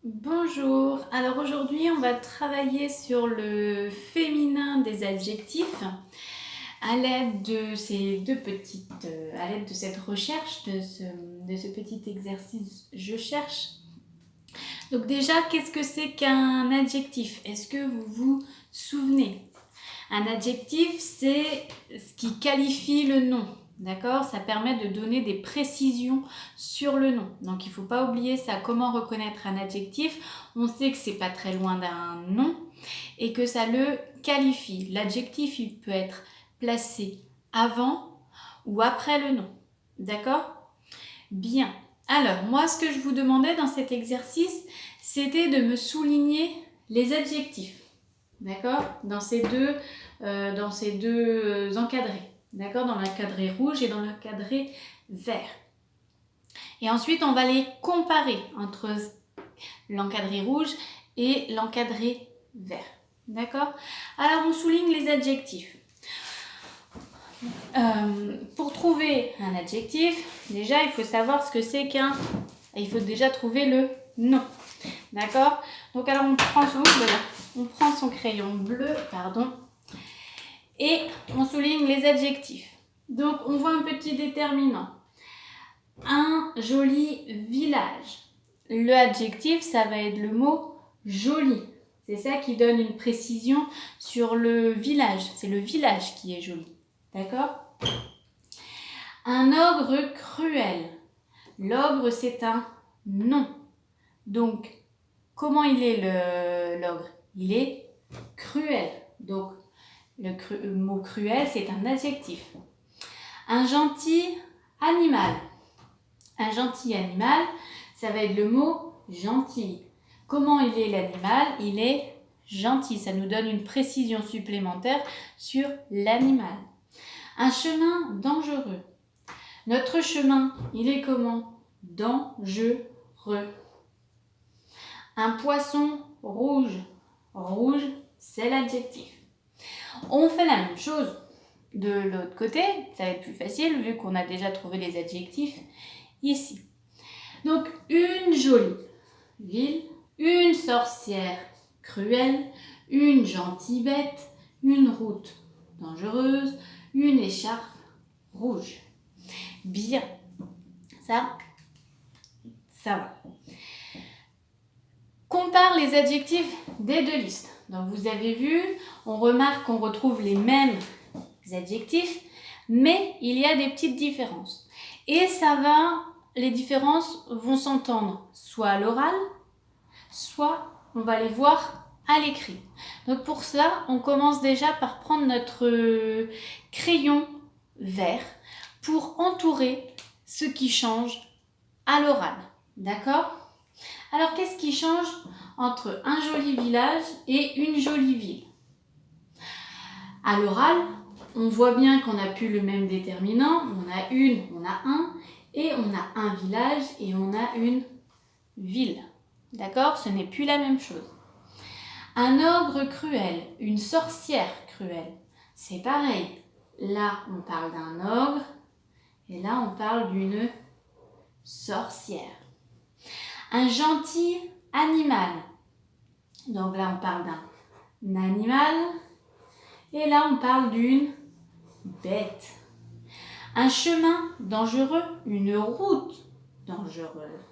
Bonjour, alors aujourd'hui on va travailler sur le féminin des adjectifs à l'aide de à l'aide de cette recherche, de ce petit exercice je cherche. Donc déjà, qu'est-ce que c'est qu'un adjectif? Est-ce que vous vous souvenez? Un adjectif, c'est ce qui qualifie le nom. D'accord? Ça permet de donner des précisions sur le nom. Donc il ne faut pas oublier ça. Comment reconnaître un adjectif? On sait que c'est pas très loin d'un nom et que ça le qualifie. L'adjectif, il peut être placé avant ou après le nom. D'accord? Bien. Alors, moi, ce que je vous demandais dans cet exercice, c'était de me souligner les adjectifs. D'accord? Dans ces deux encadrés. D'accord? Dans l'encadré rouge et dans l'encadré vert. Et ensuite, on va les comparer entre l'encadré rouge et l'encadré vert. D'accord? Alors, on souligne les adjectifs. Pour trouver un adjectif, déjà, il faut savoir ce que c'est qu'un... Il faut déjà trouver le nom. D'accord? Donc, alors, on prend son crayon bleu, et on souligne les adjectifs. Donc, on voit un petit déterminant. Un joli village. Le adjectif, ça va être le mot joli. C'est ça qui donne une précision sur le village. C'est le village qui est joli. D'accord? Un ogre cruel. L'ogre, c'est un nom. Donc, comment il est l'ogre? Il est cruel. Donc, le mot cruel, c'est un adjectif. Un gentil animal. Un gentil animal, ça va être le mot gentil. Comment il est l'animal? Il est gentil. Ça nous donne une précision supplémentaire sur l'animal. Un chemin dangereux. Notre chemin, il est comment? Dangereux. Un poisson rouge. Rouge, c'est l'adjectif. On fait la même chose de l'autre côté. Ça va être plus facile vu qu'on a déjà trouvé les adjectifs ici. Donc, une jolie ville, une sorcière cruelle, une gentille bête, une route dangereuse, une écharpe rouge. Bien, ça va. Compare les adjectifs des deux listes. Donc vous avez vu, on remarque qu'on retrouve les mêmes adjectifs, mais il y a des petites différences. Et les différences vont s'entendre soit à l'oral, soit on va les voir à l'écrit. Donc pour cela, on commence déjà par prendre notre crayon vert pour entourer ce qui change à l'oral. D'accord? Alors, qu'est-ce qui change entre un joli village et une jolie ville? À l'oral, on voit bien qu'on n'a plus le même déterminant. On a un, et on a un village et on a une ville. D'accord? Ce n'est plus la même chose. Un ogre cruel, une sorcière cruelle, c'est pareil. Là, on parle d'un ogre et là, on parle d'une sorcière. Un gentil animal. Donc là, on parle d'un animal. Et là, on parle d'une bête. Un chemin dangereux, une route dangereuse.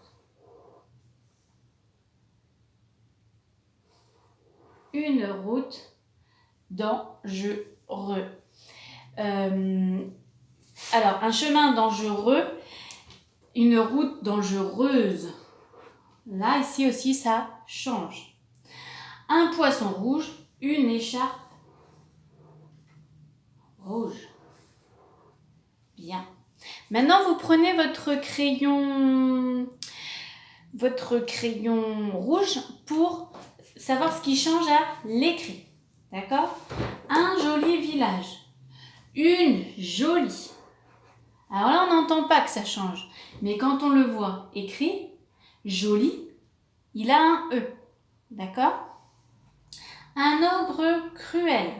Une route dangereuse. Alors, un chemin dangereux, une route dangereuse. Là, ici aussi, ça change. Un poisson rouge, une écharpe rouge. Bien. Maintenant, vous prenez votre crayon rouge pour savoir ce qui change à l'écrit. D'accord? Un joli village. Une jolie. Alors là, on n'entend pas que ça change. Mais quand on le voit écrit, joli, il a un E. D'accord? Un ogre cruel.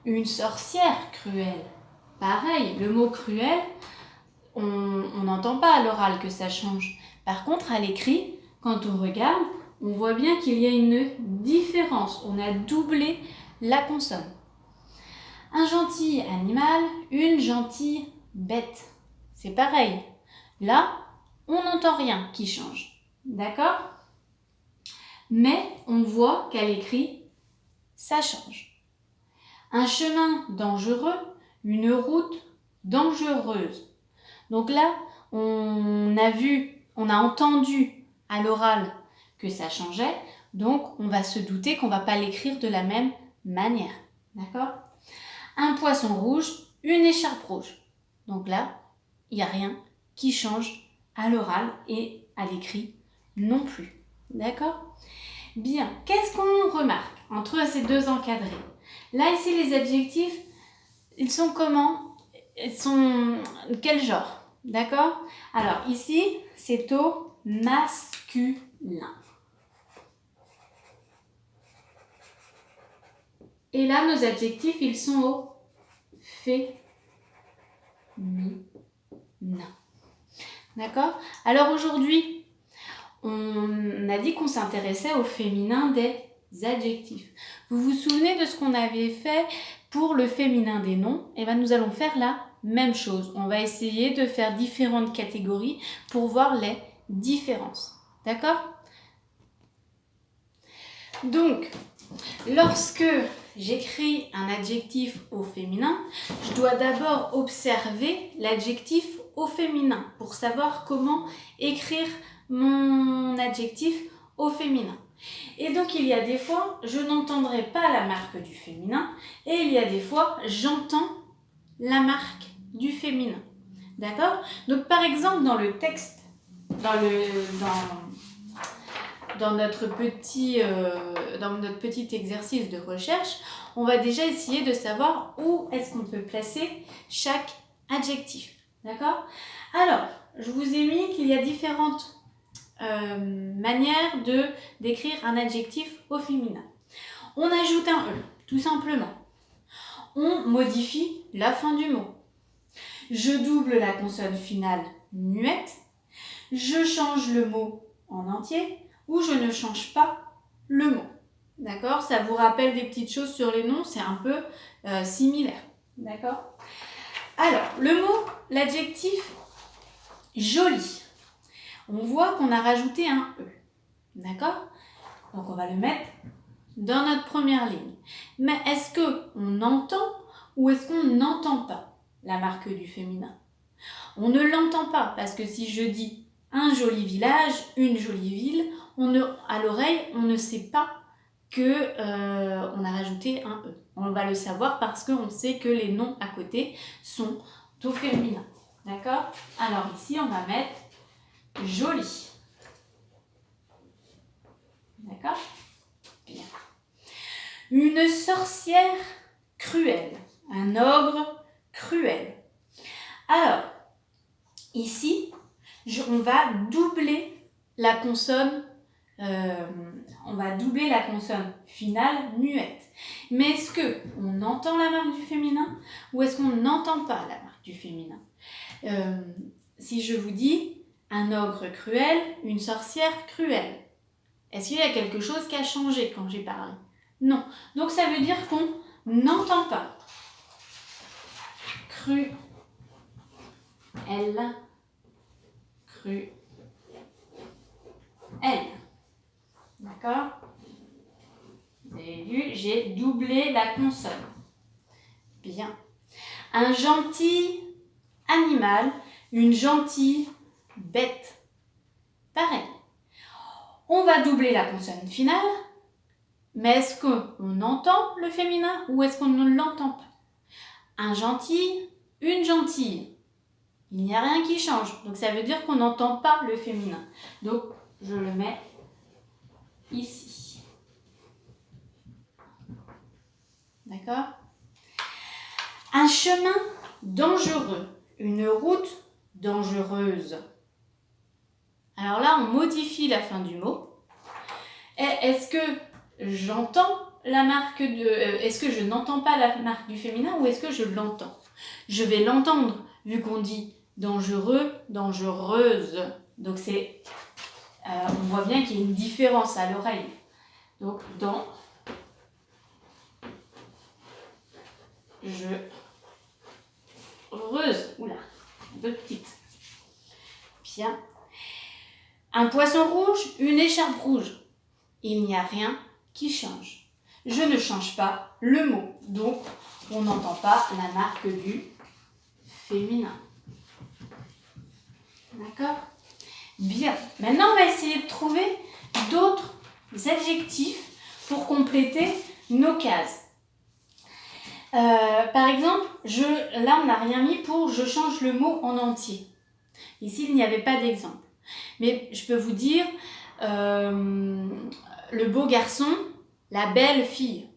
Une sorcière cruelle. Pareil, le mot cruel, on n'entend pas à l'oral que ça change. Par contre, à l'écrit, quand on regarde, on voit bien qu'il y a une différence. On a doublé la consonne. Un gentil animal, une gentille bête. C'est pareil. Là, on n'entend rien qui change. D'accord? Mais on voit qu'à l'écrit, ça change. Un chemin dangereux, une route dangereuse. Donc là, on a entendu à l'oral que ça changeait, donc on va se douter qu'on ne va pas l'écrire de la même manière. D'accord? Un poisson rouge, une écharpe rouge. Donc là, il n'y a rien qui change à l'oral et à l'écrit non plus. D'accord? Bien, qu'est-ce qu'on remarque entre ces deux encadrés? Là, ici, les adjectifs, ils sont comment? Ils sont quel genre? D'accord? Alors, ici, c'est au masculin. Et là, nos adjectifs, ils sont au féminin. D'accord? Alors aujourd'hui, on a dit qu'on s'intéressait au féminin des adjectifs. Vous vous souvenez de ce qu'on avait fait pour le féminin des noms? Et bien, nous allons faire la même chose. On va essayer de faire différentes catégories pour voir les différences. D'accord? Donc, lorsque j'écris un adjectif au féminin, je dois d'abord observer l'adjectif au féminin pour savoir comment écrire mon adjectif au féminin. Et donc, il y a des fois, je n'entendrai pas la marque du féminin et il y a des fois, j'entends la marque du féminin. D'accord? Donc, par exemple, dans le texte, dans notre petit exercice de recherche, on va déjà essayer de savoir où est-ce qu'on peut placer chaque adjectif. D'accord? Alors, je vous ai mis qu'il y a différentes manières de d'écrire un adjectif au féminin. On ajoute un E, tout simplement. On modifie la fin du mot. Je double la consonne finale muette. Je change le mot en entier. Ou je ne change pas le mot. D'accord? Ça vous rappelle des petites choses sur les noms, c'est un peu similaire. D'accord? Alors, le mot, l'adjectif joli. On voit qu'on a rajouté un E. D'accord? Donc, on va le mettre dans notre première ligne. Mais est-ce qu'on entend ou est-ce qu'on n'entend pas la marque du féminin? On ne l'entend pas parce que si je dis un joli village, une jolie ville, à l'oreille, on ne sait pas qu'on a rajouté un E. On va le savoir parce qu'on sait que les noms à côté sont au féminin. D'accord? Alors ici, on va mettre joli. D'accord? Bien. Une sorcière cruelle. Un ogre cruel. Alors, ici, on va doubler la consonne finale muette. Mais est-ce qu'on entend la marque du féminin ou est-ce qu'on n'entend pas la marque du féminin? Si je vous dis un ogre cruel, une sorcière cruelle, est-ce qu'il y a quelque chose qui a changé quand j'ai parlé? Non. Donc ça veut dire qu'on n'entend pas. Cruelle. Cruelle. D'accord? Vous avez vu, j'ai doublé la consonne. Bien. Un gentil animal, une gentille bête. Pareil. On va doubler la consonne finale, mais est-ce qu'on entend le féminin ou est-ce qu'on ne l'entend pas? Un gentil, une gentille. Il n'y a rien qui change. Donc ça veut dire qu'on n'entend pas le féminin. Donc je le mets ici. D'accord? Un chemin dangereux. Une route dangereuse. Alors là, on modifie la fin du mot. Est-ce que j'entends la marque est-ce que je n'entends pas la marque du féminin ou est-ce que je l'entends? Je vais l'entendre vu qu'on dit dangereux, dangereuse. Donc c'est on voit bien qu'il y a une différence à l'oreille. Donc, dans, je, heureuse, oula, deux petites. Bien. Un poisson rouge, une écharpe rouge. Il n'y a rien qui change. Je ne change pas le mot. Donc, on n'entend pas la marque du féminin. D'accord? Bien. Maintenant, on va essayer de trouver d'autres adjectifs pour compléter nos cases. Par exemple, là, on n'a rien mis pour « je change le mot en entier ». Ici, il n'y avait pas d'exemple. Mais je peux vous dire le beau garçon, la belle fille.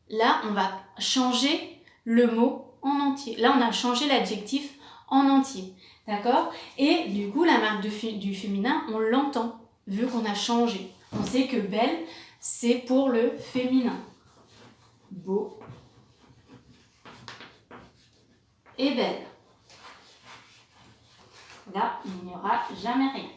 Là, on va changer le mot en entier. Là, on a changé l'adjectif en entier. D'accord? Et du coup, la marque du féminin, on l'entend, vu qu'on a changé. On sait que belle, c'est pour le féminin. Beau et belle. Là, il n'y aura jamais rien.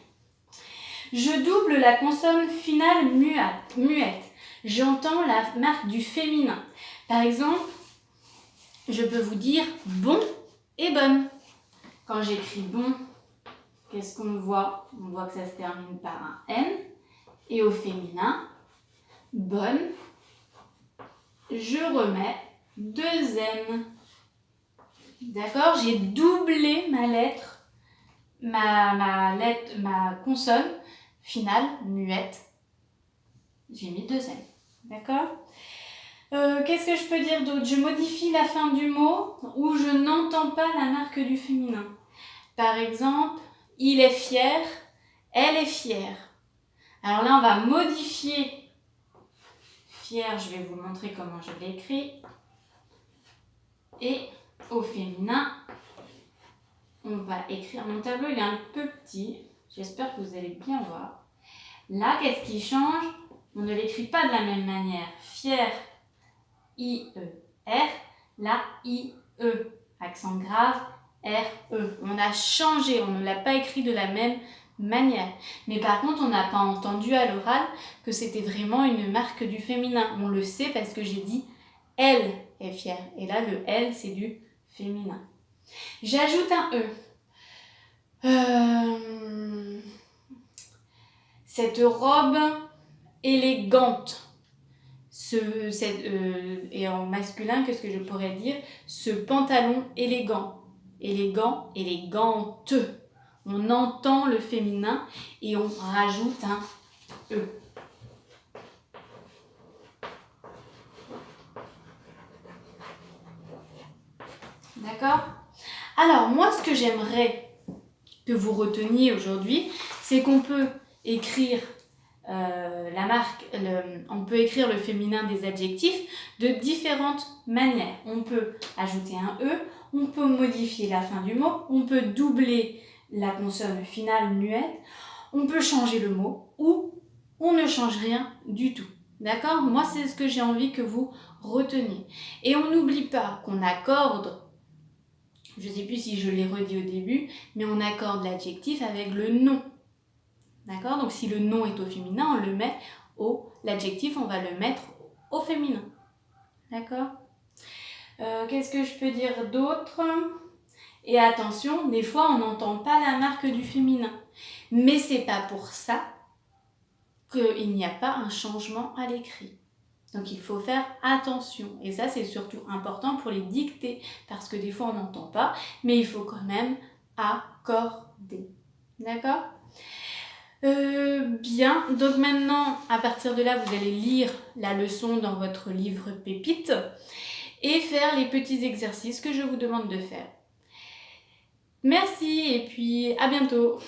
Je double la consonne finale muette. J'entends la marque du féminin. Par exemple, je peux vous dire bon et bonne. Quand j'écris bon, qu'est-ce qu'on voit? On voit que ça se termine par un N. Et au féminin, bonne, je remets 2 N. D'accord? J'ai doublé ma lettre, ma consonne finale muette. J'ai mis 2 N. D'accord? Qu'est-ce que je peux dire d'autre? Je modifie la fin du mot où je n'entends pas la marque du féminin. Par exemple, il est fier, elle est fière. Alors là, on va modifier fier, je vais vous montrer comment je l'écris. Et au féminin, on va écrire. Mon tableau, il est un peu petit. J'espère que vous allez bien voir. Là, qu'est-ce qui change? On ne l'écrit pas de la même manière. Fier, I-E-R. Là, I-E. Accent grave, R-E. On a changé, on ne l'a pas écrit de la même manière. Mais par contre, on n'a pas entendu à l'oral que c'était vraiment une marque du féminin. On le sait parce que j'ai dit elle est fière. Et là, le elle, c'est du féminin. J'ajoute un E. Cette robe élégante. Et en masculin, qu'est-ce que je pourrais dire? Ce pantalon élégant. Élégant, élégante. On entend le féminin et on rajoute un E. D'accord? Alors, moi, ce que j'aimerais que vous reteniez aujourd'hui, c'est qu'on peut écrire on peut écrire le féminin des adjectifs de différentes manières. On peut ajouter un E, on peut modifier la fin du mot, on peut doubler la consonne finale muette, on peut changer le mot ou on ne change rien du tout. D'accord? Moi, c'est ce que j'ai envie que vous reteniez. Et on n'oublie pas qu'on accorde, je ne sais plus si je l'ai redit au début, mais on accorde l'adjectif avec le nom. D'accord? Donc, si le nom est au féminin, on le met l'adjectif, on va le mettre au féminin. D'accord? Qu'est-ce que je peux dire d'autre? Et attention, des fois, on n'entend pas la marque du féminin. Mais c'est pas pour ça qu'il n'y a pas un changement à l'écrit. Donc, il faut faire attention. Et ça, c'est surtout important pour les dictées, parce que des fois, on n'entend pas, mais il faut quand même accorder. D'accord? Bien, donc maintenant, à partir de là, vous allez lire la leçon dans votre livre Pépite et faire les petits exercices que je vous demande de faire. Merci et puis à bientôt.